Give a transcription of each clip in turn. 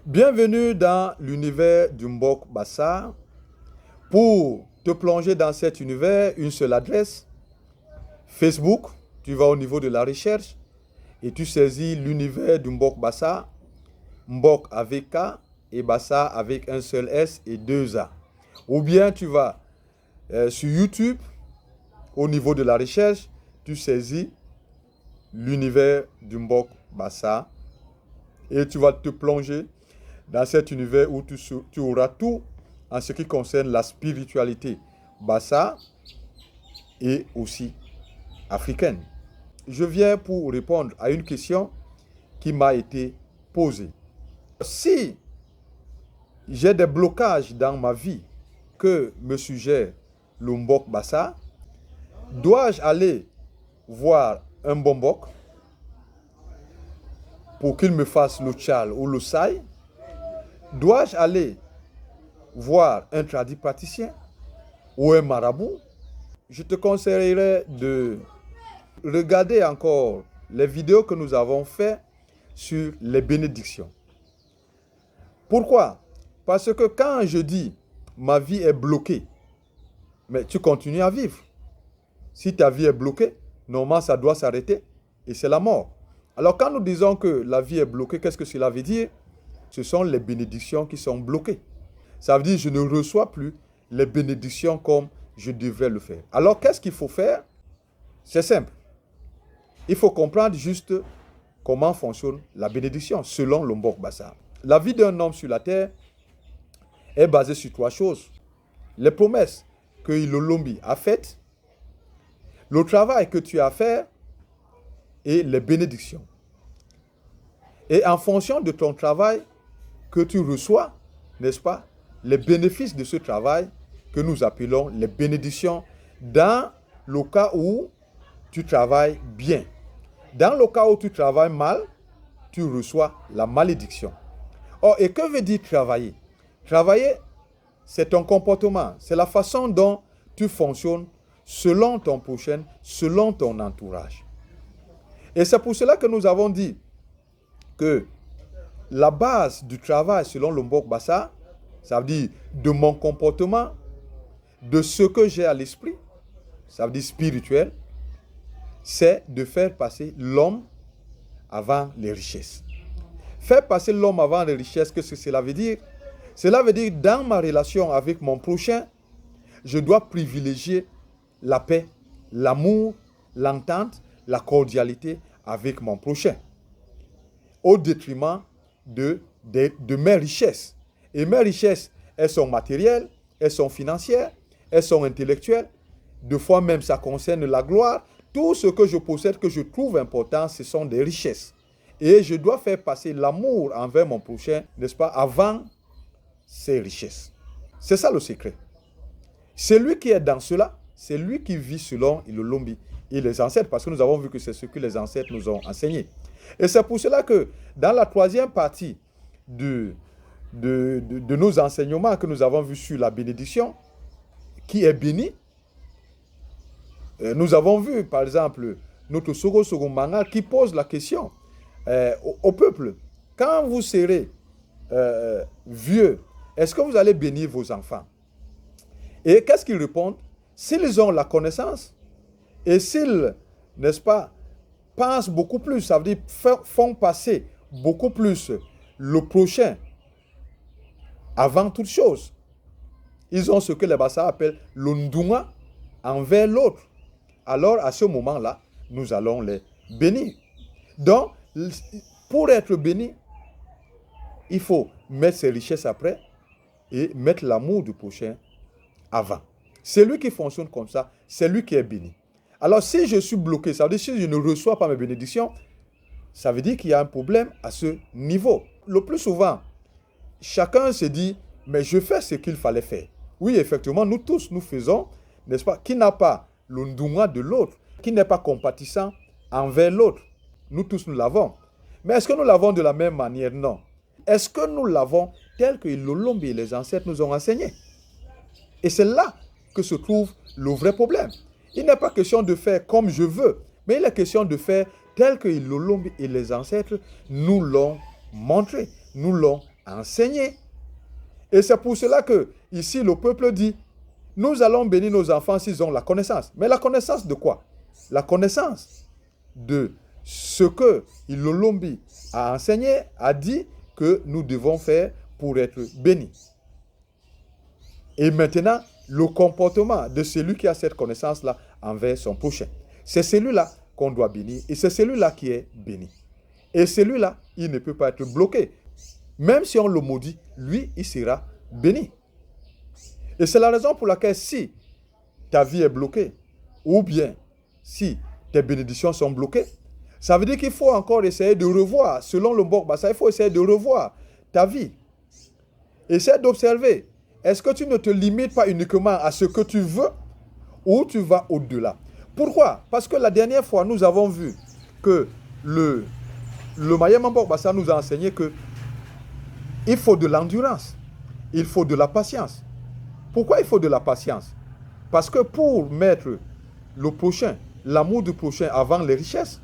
Bienvenue dans l'univers du Mbok Bassa. Pour te plonger dans cet univers, une seule adresse, Facebook, tu vas au niveau de la recherche et tu saisis l'univers du Mbok Bassa, Mbok avec K et Bassa avec un seul S et deux A. Ou bien tu vas sur YouTube, au niveau de la recherche, tu saisis l'univers du Mbok Bassa et tu vas te plonger dans cet univers où tu auras tout en ce qui concerne la spiritualité Bassa et aussi africaine. Je viens pour répondre à une question qui m'a été posée. Si j'ai des blocages dans ma vie que me suggère le Mbok Bassa, dois-je aller voir un Bombok pour qu'il me fasse le tchal ou le saï? Dois-je aller voir un tradipraticien ou un marabout? Je te conseillerais de regarder encore les vidéos que nous avons faites sur les bénédictions. Pourquoi? Parce que quand je dis ma vie est bloquée, mais tu continues à vivre. Si ta vie est bloquée, normalement ça doit s'arrêter et c'est la mort. Alors quand nous disons que la vie est bloquée, qu'est-ce que cela veut dire? Ce sont les bénédictions qui sont bloquées. Ça veut dire que je ne reçois plus les bénédictions comme je devrais le faire. Alors qu'est-ce qu'il faut faire? C'est simple. Il faut comprendre juste comment fonctionne la bénédiction selon le Mbok Bassa. La vie d'un homme sur la terre est basée sur trois choses. Les promesses que Ilolombi a faites, le travail que tu as à faire et les bénédictions. Et en fonction de ton travail que tu reçois, n'est-ce pas, les bénéfices de ce travail que nous appelons les bénédictions dans le cas où tu travailles bien. Dans le cas où tu travailles mal, tu reçois la malédiction. Or, et que veut dire travailler? Travailler, c'est ton comportement, c'est la façon dont tu fonctionnes selon ton prochain, selon ton entourage. Et c'est pour cela que nous avons dit que la base du travail selon le Mbok Bassa, ça veut dire de mon comportement, de ce que j'ai à l'esprit, ça veut dire spirituel, c'est de faire passer l'homme avant les richesses. Faire passer l'homme avant les richesses, qu'est-ce que cela veut dire? Cela veut dire dans ma relation avec mon prochain, je dois privilégier la paix, l'amour, l'entente, la cordialité avec mon prochain, au détriment de mes richesses. Et mes richesses, elles sont matérielles, elles sont financières, elles sont intellectuelles. Des fois même, ça concerne la gloire. Tout ce que je possède, que je trouve important, ce sont des richesses. Et je dois faire passer l'amour envers mon prochain, n'est-ce pas, avant ces richesses. C'est ça le secret. Celui qui est dans cela, c'est lui qui vit selon Ilolombi et les ancêtres, parce que nous avons vu que c'est ce que les ancêtres nous ont enseigné. Et c'est pour cela que dans la troisième partie de nos enseignements que nous avons vus sur la bénédiction, qui est bénie, nous avons vu par exemple notre Sogo Manga qui pose la question au peuple, quand vous serez vieux, est-ce que vous allez bénir vos enfants? Et qu'est-ce qu'ils répondent? S'ils ont la connaissance et s'ils, n'est-ce pas, pensent beaucoup plus, ça veut dire font passer beaucoup plus le prochain avant toute chose. Ils ont ce que les Bassa appellent l'undunga envers l'autre. Alors à ce moment-là, nous allons les bénir. Donc, pour être béni, il faut mettre ses richesses après et mettre l'amour du prochain avant. C'est lui qui fonctionne comme ça, c'est lui qui est béni. Alors si je suis bloqué, ça veut dire si je ne reçois pas mes bénédictions, ça veut dire qu'il y a un problème à ce niveau. Le plus souvent, chacun se dit, mais je fais ce qu'il fallait faire. Oui, effectivement, nous tous, nous faisons, n'est-ce pas, qui n'a pas l'undunga de l'autre, qui n'est pas compatissant envers l'autre. Nous tous, nous l'avons. Mais est-ce que nous l'avons de la même manière? Non. Est-ce que nous l'avons tel que Ilolombi et les ancêtres nous ont enseigné? Et c'est là que se trouve le vrai problème. Il n'est pas question de faire comme je veux, mais il est question de faire tel que Ilolombi et les ancêtres nous l'ont montré, nous l'ont enseigner. Et c'est pour cela que, ici, le peuple dit, nous allons bénir nos enfants s'ils ont la connaissance. Mais la connaissance de quoi? La connaissance de ce que Ilolombi a enseigné, a dit que nous devons faire pour être bénis. Et maintenant, le comportement de celui qui a cette connaissance-là envers son prochain. C'est celui-là qu'on doit bénir et c'est celui-là qui est béni. Et celui-là, il ne peut pas être bloqué. Même si on le maudit, lui, il sera béni. Et c'est la raison pour laquelle si ta vie est bloquée, ou bien si tes bénédictions sont bloquées, ça veut dire qu'il faut encore essayer de revoir, selon le Mbok Bassa, il faut essayer de revoir ta vie. Essaie d'observer. Est-ce que tu ne te limites pas uniquement à ce que tu veux ou tu vas au-delà? Pourquoi? Parce que la dernière fois, nous avons vu que le Mayema Mbok Bassa nous a enseigné que il faut de l'endurance, il faut de la patience. Pourquoi il faut de la patience? Parce que pour mettre le prochain, l'amour du prochain avant les richesses,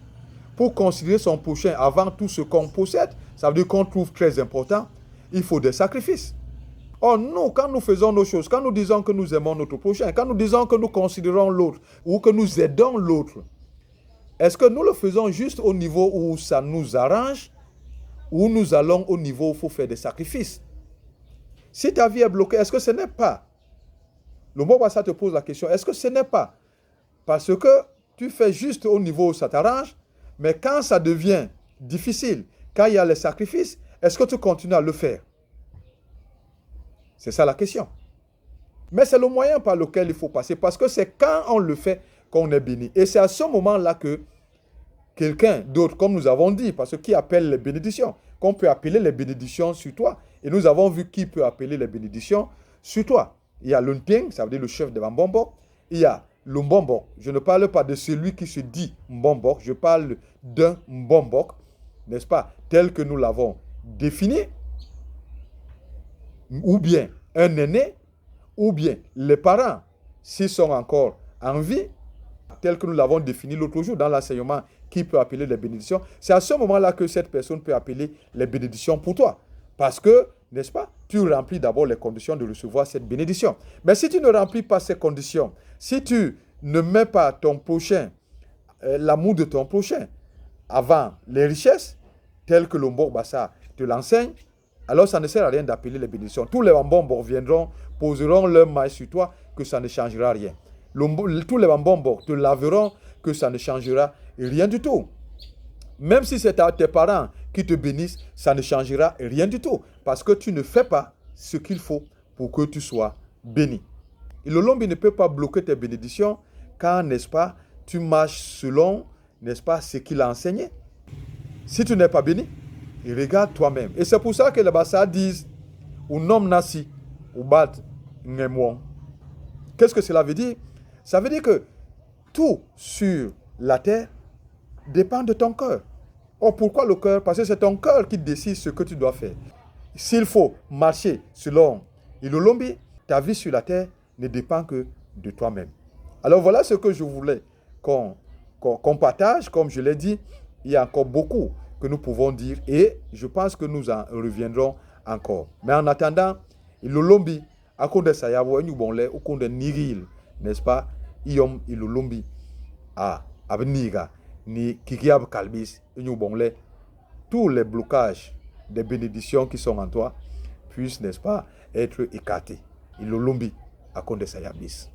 pour considérer son prochain avant tout ce qu'on possède, ça veut dire qu'on trouve très important, il faut des sacrifices. Or, nous, quand nous faisons nos choses, quand nous disons que nous aimons notre prochain, quand nous disons que nous considérons l'autre ou que nous aidons l'autre, est-ce que nous le faisons juste au niveau où ça nous arrange ou nous allons au niveau où il faut faire des sacrifices? Si ta vie est bloquée, est-ce que ce n'est pas, le Mbok Bassa te pose la question, est-ce que ce n'est pas parce que tu fais juste au niveau où ça t'arrange, mais quand ça devient difficile, quand il y a les sacrifices, est-ce que tu continues à le faire? C'est ça la question. Mais c'est le moyen par lequel il faut passer, parce que c'est quand on le fait qu'on est béni. Et c'est à ce moment-là que quelqu'un d'autre, comme nous avons dit, parce que qui appelle les bénédictions, qu'on peut appeler les bénédictions sur toi. Et nous avons vu qui peut appeler les bénédictions sur toi. Il y a l'Unteng, ça veut dire le chef de Mbombo. Il y a le Mbombo. Je ne parle pas de celui qui se dit Mbombo, je parle d'un Mbombo, n'est-ce pas, tel que nous l'avons défini, ou bien un aîné, ou bien les parents, s'ils sont encore en vie, tel que nous l'avons défini l'autre jour dans l'enseignement, qui peut appeler les bénédictions. C'est à ce moment-là que cette personne peut appeler les bénédictions pour toi. Parce que, n'est-ce pas, tu remplis d'abord les conditions de recevoir cette bénédiction. Mais si tu ne remplis pas ces conditions, si tu ne mets pas ton prochain, l'amour de ton prochain, avant les richesses, telles que le Mbok Bassa te l'enseigne, alors ça ne sert à rien d'appeler les bénédictions. Tous les Mbombo viendront, poseront leur main sur toi, que ça ne changera rien. Tous les Mbombo te laveront, que ça ne changera rien du tout. Même si c'est tes parents qui te bénissent, ça ne changera rien du tout. Parce que tu ne fais pas ce qu'il faut pour que tu sois béni. Et le Lombi ne peut pas bloquer tes bénédictions quand, n'est-ce pas, tu marches selon, n'est-ce pas, ce qu'il a enseigné. Si tu n'es pas béni, regarde toi-même. Et c'est pour ça que les Bassa disent, ou nom nasi, ou bat ngemwon. Qu'est-ce que cela veut dire? Ça veut dire que tout sur la terre dépend de ton cœur. Or, pourquoi le cœur? Parce que c'est ton cœur qui décide ce que tu dois faire. S'il faut marcher selon Ilolombi, ta vie sur la terre ne dépend que de toi-même. Alors voilà ce que je voulais qu'on partage. Comme je l'ai dit, il y a encore beaucoup que nous pouvons dire et je pense que nous en reviendrons encore. Mais en attendant, Ilolombi, à cause de ça, au compte de Niril, n'est-ce pas? Iom Ilolombi à Abniga. Ni Kikiab Kalbis, tous les blocages des bénédictions qui sont en toi puissent, n'est-ce pas, être écartés. Il le lombi à cause de Sayabis.